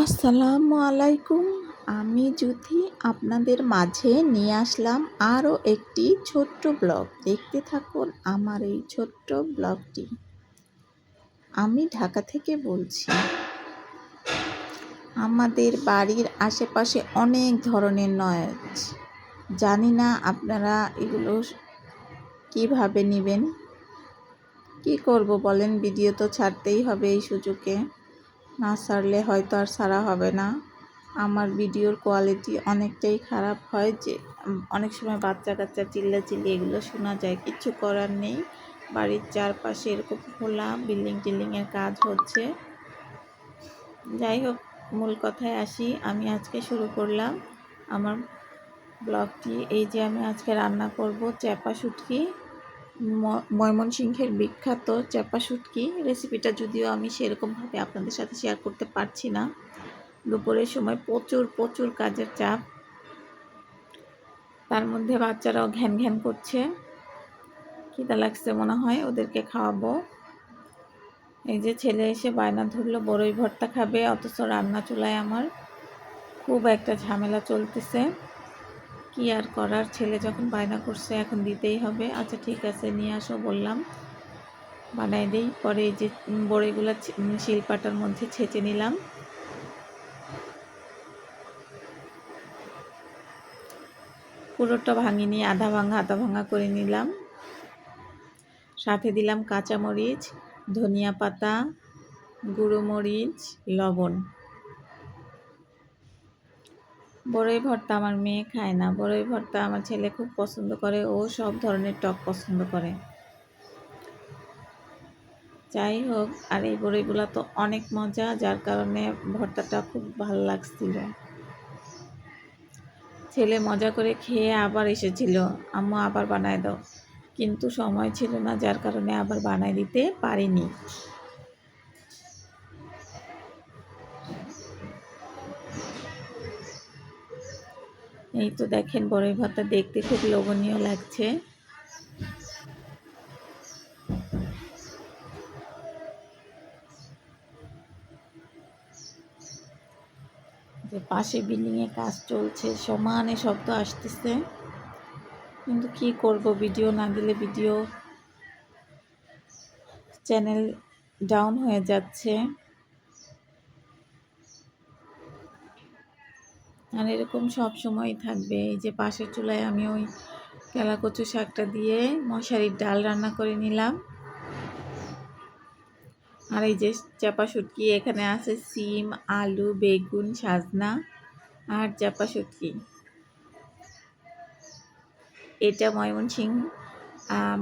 আসসালামু আলাইকুম। আমি জুথি আপনাদের মাঝে নিয়ে আসলাম আরও একটি ছোট্ট ব্লগ। দেখতে থাকুন আমার এই ছোট্ট ব্লগটি। আমি ঢাকা থেকে বলছি। আমাদের বাড়ির আশেপাশে অনেক ধরনের নয়েজ। জানি না আপনারা এগুলো কিভাবে নেবেন। কি করব বলেন, ভিডিও তো ছাড়তেই হবে এই সুযোগে। না ছাড়লে হয়তো আর ছাড়া হবে না। আমার ভিডিওর কোয়ালিটি অনেকটাই খারাপ হয়, যে অনেক সময় বাচ্চা কাচ্চা চিল্লাচিল্লি এগুলো শোনা যায়। কিছু করার নেই, বাড়ির চারপাশে এরকম খোলা বিল্ডিংয়ের কাজ হচ্ছে। যাই হোক, মূল কথায় আসি। আমি আজকে শুরু করলাম আমার ব্লগটি। এই যে আমি আজকে রান্না করব চ্যাপা শুটকি, ময়মনসিংহের বিখ্যাত চ্যাপা শুটকি। রেসিপিটা যদিও আমি সেরকমভাবে আপনাদের সাথে শেয়ার করতে পারছি না। দুপুরের সময় প্রচুর কাজের চাপ, তার মধ্যে বাচ্চারাও ঘ্যান ঘ্যান করছে, খিদা লাগছে মনে হয়, ওদেরকে খাওয়াবো। এই যে ছেলে এসে বায়না ধরলো বড়ই ভর্তা খাবে, অথচ রান্না চুলায় আমার খুব একটা ঝামেলা চলতেছে। কি আর করার, ছেলে যখন বায়না করছে এখন দিতেই হবে। আচ্ছা ঠিক আছে, নিয়ে আসো বললাম, বানাই দিই। পরে এই যে বড়িগুলো শিলপাটার মধ্যে ছেঁচে নিলাম। পুরোটা ভাঙিনি, আধা ভাঙা করে নিলাম। সাথে দিলাম কাঁচামরিচ, ধনিয়া পাতা, গুঁড়ো মরিচ, লবণ। বড়ই ভর্তা আমার মেয়ে খায় না, বড়ই ভর্তা আমার ছেলে খুব পছন্দ করে, ও সব ধরনের টক পছন্দ করে। যাই হোক, আর এই বড়িগুলো তো অনেক মজা, যার কারণে ভর্তাটা খুব ভালো লাগছিল। ছেলে মজা করে খেয়ে আবার এসেছিল, আম্মু আবার বানায় দাও, কিন্তু সময় ছিল না, যার কারণে আবার বানায় দিতে পারিনি। এই তো দেখেন, বড়ই ভর্তা দেখতে খুব লোভনীয় লাগছে। যে পাশে বিল্ডিংয়ে কাজ চলছে, সমানে শব্দ আসতেছে, কিন্তু কি করব, ভিডিও না দিলে ভিডিও চ্যানেল ডাউন হয়ে যাচ্ছে। আর এরকম সব সময় থাকবে। এই যে পাশের চুলায় আমি ওই কেলা কচু শাকটা দিয়ে মশারির ডাল রান্না করে নিলাম। আর এই যে চাপা শুটকি, এখানে আছে সিম, আলু, বেগুন, সাজনা আর চাপা শুটকি। এটা ময়মনসিংহ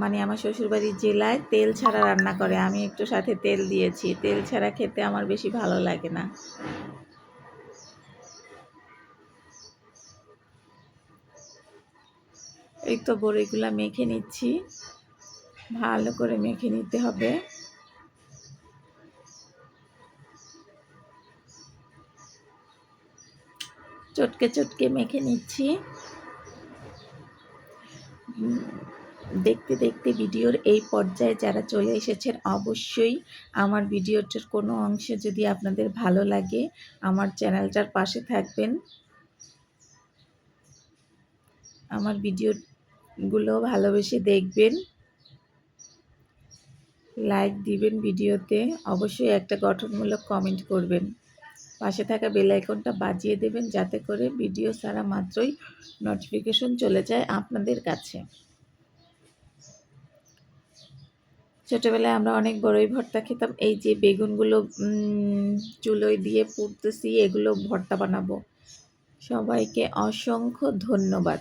মানে আমার শ্বশুরবাড়ির জেলায় তেল ছাড়া রান্না করে। আমি একটু সাথে তেল দিয়েছি, তেল ছাড়া খেতে আমার বেশি ভালো লাগে না। এই তো বড়িগুলা মেখে নিচ্ছি, ভালো করে মেখে নিতে হবে। চটকে মেখে নিচ্ছি। দেখতে দেখতে ভিডিওর এই পর্যায়ে যারা চলে এসেছেন, অবশ্যই আমার ভিডিওটার কোনো অংশে যদি আপনাদের ভালো লাগে আমার চ্যানেলটার পাশে থাকবেন, আমার ভিডিওগুলো ভালোবেসে দেখবেন, লাইক দিবেন ভিডিওতে, অবশ্যই একটা গঠনমূলক কমেন্ট করবেন, পাশে থাকা বেল আইকনটা বাজিয়ে দেবেন, যাতে করে ভিডিও ছাড়া মাত্রই নোটিফিকেশন চলে যায় আপনাদের কাছে। ছোটোবেলায় আমরা অনেক বড়ই ভর্তা খেতাম। এই যে বেগুনগুলো চুলোয় দিয়ে পুড়তেছি, এগুলো ভর্তা বানাবো। সবাইকে অসংখ্য ধন্যবাদ।